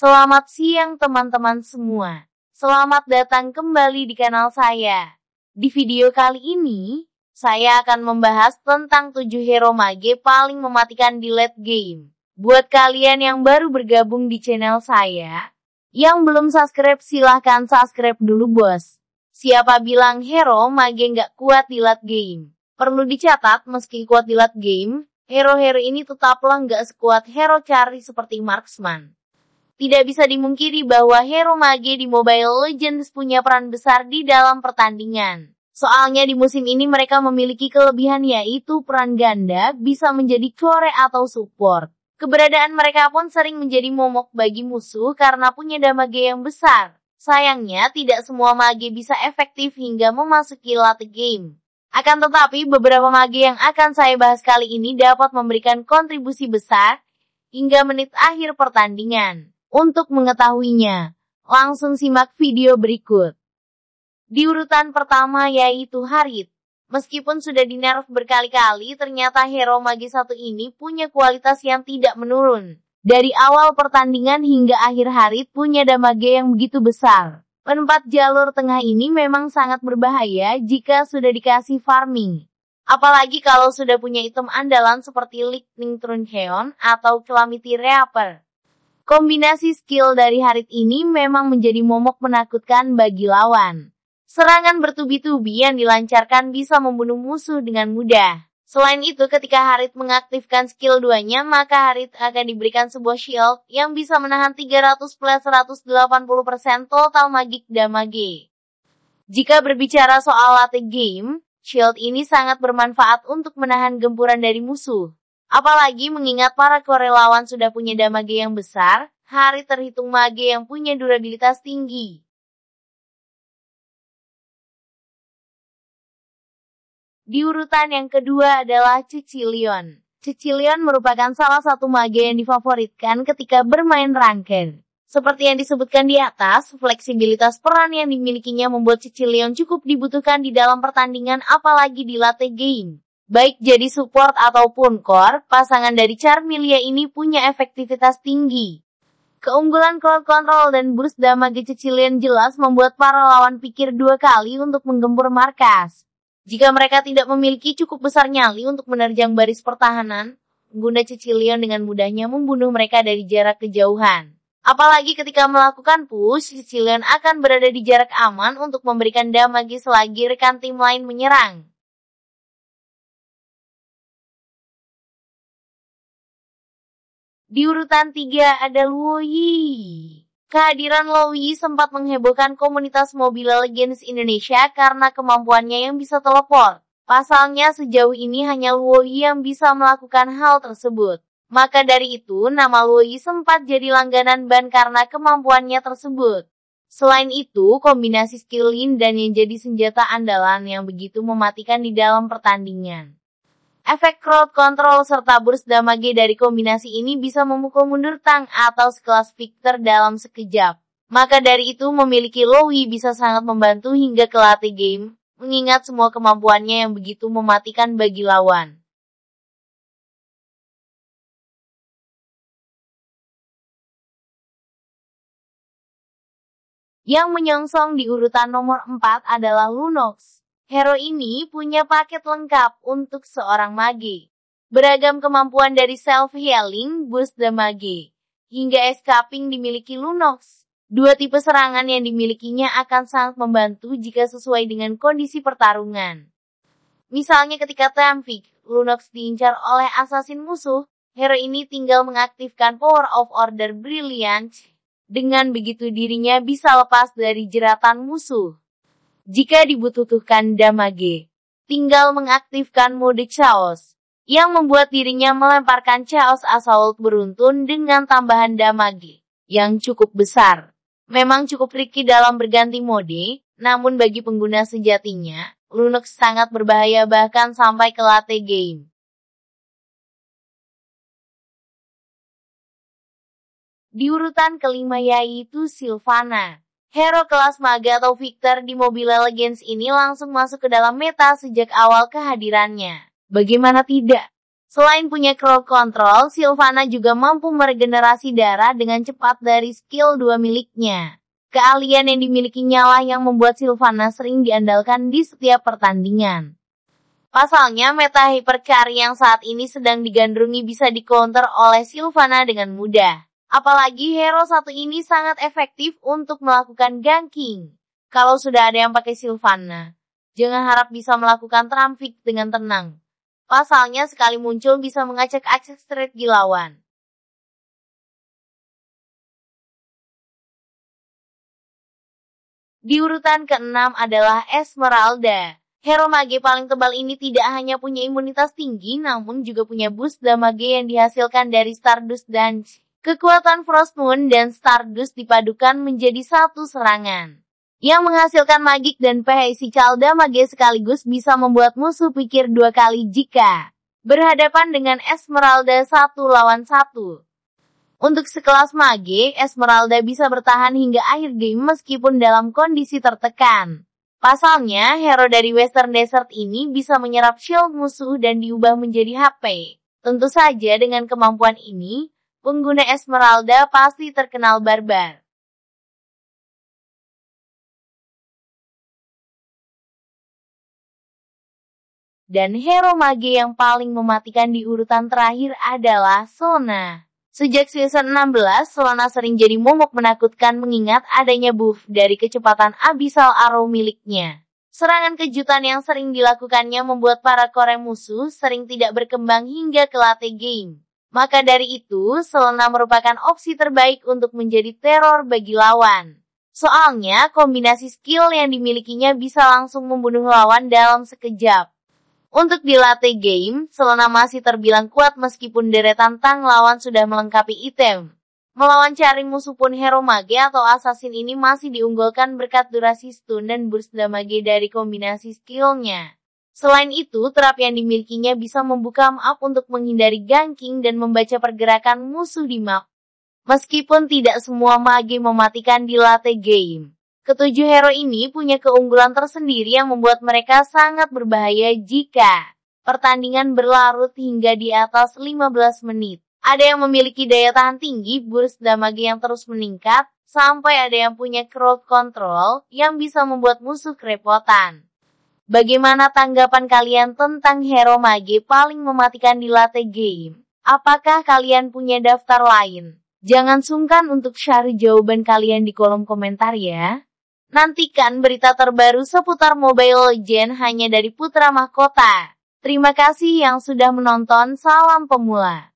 Selamat siang teman-teman semua. Selamat datang kembali di kanal saya. Di video kali ini, saya akan membahas tentang 7 hero mage paling mematikan di late game. Buat kalian yang baru bergabung di channel saya, yang belum subscribe silahkan subscribe dulu bos. Siapa bilang hero mage nggak kuat di late game? Perlu dicatat, meski kuat di late game, hero-hero ini tetaplah nggak sekuat hero carry seperti marksman. Tidak bisa dimungkiri bahwa hero mage di Mobile Legends punya peran besar di dalam pertandingan. Soalnya di musim ini mereka memiliki kelebihan yaitu peran ganda, bisa menjadi core atau support. Keberadaan mereka pun sering menjadi momok bagi musuh karena punya damage yang besar. Sayangnya tidak semua mage bisa efektif hingga memasuki late game. Akan tetapi beberapa mage yang akan saya bahas kali ini dapat memberikan kontribusi besar hingga menit akhir pertandingan. Untuk mengetahuinya, langsung simak video berikut. Di urutan pertama yaitu Harith. Meskipun sudah dinerf berkali-kali, ternyata hero mage satu ini punya kualitas yang tidak menurun. Dari awal pertandingan hingga akhir Harith punya damage yang begitu besar. Penempat jalur tengah ini memang sangat berbahaya jika sudah dikasih farming. Apalagi kalau sudah punya item andalan seperti Lightning Truncheon atau Calamity Reaper. Kombinasi skill dari Harith ini memang menjadi momok menakutkan bagi lawan. Serangan bertubi-tubi yang dilancarkan bisa membunuh musuh dengan mudah. Selain itu, ketika Harith mengaktifkan skill 2-nya, maka Harith akan diberikan sebuah shield yang bisa menahan 300+180% total magic damage. Jika berbicara soal late game, shield ini sangat bermanfaat untuk menahan gempuran dari musuh. Apalagi mengingat para core lawan sudah punya damage yang besar, Harith terhitung mage yang punya durabilitas tinggi. Di urutan yang kedua adalah Cecilion. Cecilion merupakan salah satu mage yang difavoritkan ketika bermain ranked. Seperti yang disebutkan di atas, fleksibilitas peran yang dimilikinya membuat Cecilion cukup dibutuhkan di dalam pertandingan apalagi di late game. Baik jadi support ataupun core, pasangan dari Charmeleon ini punya efektivitas tinggi. Keunggulan crowd control dan burst damage Cecilion jelas membuat para lawan pikir dua kali untuk menggempur markas. Jika mereka tidak memiliki cukup besar nyali untuk menerjang baris pertahanan, pengguna Cecilion dengan mudahnya membunuh mereka dari jarak kejauhan. Apalagi ketika melakukan push, Cecilion akan berada di jarak aman untuk memberikan damage selagi rekan tim lain menyerang. Di urutan 3 ada Luo Yi. Kehadiran Luo Yi sempat menghebohkan komunitas Mobile Legends Indonesia karena kemampuannya yang bisa teleport. Pasalnya sejauh ini hanya Luo Yi yang bisa melakukan hal tersebut. Maka dari itu nama Luo Yi sempat jadi langganan ban karena kemampuannya tersebut. Selain itu, kombinasi skill Lin dan yang jadi senjata andalan yang begitu mematikan di dalam pertandingan. Efek crowd control serta burst damage dari kombinasi ini bisa memukul mundur tank atau sekelas Victor dalam sekejap. Maka dari itu memiliki Luo Yi bisa sangat membantu hingga ke late game, mengingat semua kemampuannya yang begitu mematikan bagi lawan. Yang menyongsong di urutan nomor 4 adalah Lunox. Hero ini punya paket lengkap untuk seorang mage. Beragam kemampuan dari self-healing, boost damage, hingga escaping dimiliki Lunox. Dua tipe serangan yang dimilikinya akan sangat membantu jika sesuai dengan kondisi pertarungan. Misalnya ketika Temvic, Lunox diincar oleh assassin musuh, hero ini tinggal mengaktifkan Power of Order Brilliance. Dengan begitu dirinya bisa lepas dari jeratan musuh. Jika dibutuhkan damage, tinggal mengaktifkan mode Chaos, yang membuat dirinya melemparkan Chaos Assault beruntun dengan tambahan damage yang cukup besar. Memang cukup tricky dalam berganti mode, namun bagi pengguna sejatinya, Lunox sangat berbahaya bahkan sampai ke late game. Di urutan kelima yaitu Sylvana. Hero kelas mage atau Victor di Mobile Legends ini langsung masuk ke dalam meta sejak awal kehadirannya. Bagaimana tidak? Selain punya crowd control, Sylvana juga mampu meregenerasi darah dengan cepat dari skill 2 miliknya. Keahlian yang dimilikinya lah yang membuat Sylvana sering diandalkan di setiap pertandingan. Pasalnya, meta hypercar yang saat ini sedang digandrungi bisa di-counter oleh Sylvana dengan mudah. Apalagi hero satu ini sangat efektif untuk melakukan ganking. Kalau sudah ada yang pakai Sylvana, jangan harap bisa melakukan tramfik dengan tenang. Pasalnya sekali muncul bisa mengacak-acak strategi lawan. Di urutan ke-6 adalah Esmeralda. Hero mage paling tebal ini tidak hanya punya imunitas tinggi, namun juga punya boost damage yang dihasilkan dari Stardust Dance. Kekuatan Frost Moon dan Stardust dipadukan menjadi satu serangan yang menghasilkan magik dan physical damage sekaligus bisa membuat musuh pikir dua kali jika berhadapan dengan Esmeralda 1 lawan 1. Untuk sekelas mage, Esmeralda bisa bertahan hingga akhir game meskipun dalam kondisi tertekan. Pasalnya, hero dari Western Desert ini bisa menyerap shield musuh dan diubah menjadi HP. Tentu saja dengan kemampuan ini, pengguna Esmeralda pasti terkenal barbar. Dan hero mage yang paling mematikan di urutan terakhir adalah Sona. Sejak season 16, Sona sering jadi momok menakutkan mengingat adanya buff dari kecepatan Abyssal Arrow miliknya. Serangan kejutan yang sering dilakukannya membuat para core musuh sering tidak berkembang hingga ke late game. Maka dari itu, Sona merupakan opsi terbaik untuk menjadi teror bagi lawan. Soalnya, kombinasi skill yang dimilikinya bisa langsung membunuh lawan dalam sekejap. Untuk di late game, Sona masih terbilang kuat meskipun deretan tank lawan sudah melengkapi item. Melawan cari musuh pun hero mage atau assassin ini masih diunggulkan berkat durasi stun dan burst damage dari kombinasi skillnya. Selain itu, trap yang dimilikinya bisa membuka map untuk menghindari ganking dan membaca pergerakan musuh di map. Meskipun tidak semua mage mematikan di late game. Ketujuh hero ini punya keunggulan tersendiri yang membuat mereka sangat berbahaya jika pertandingan berlarut hingga di atas 15 menit. Ada yang memiliki daya tahan tinggi, burst damage yang terus meningkat, sampai ada yang punya crowd control yang bisa membuat musuh kerepotan. Bagaimana tanggapan kalian tentang hero mage paling mematikan di late game? Apakah kalian punya daftar lain? Jangan sungkan untuk share jawaban kalian di kolom komentar ya. Nantikan berita terbaru seputar Mobile Legends hanya dari Putra Mahkota. Terima kasih yang sudah menonton, salam pemula.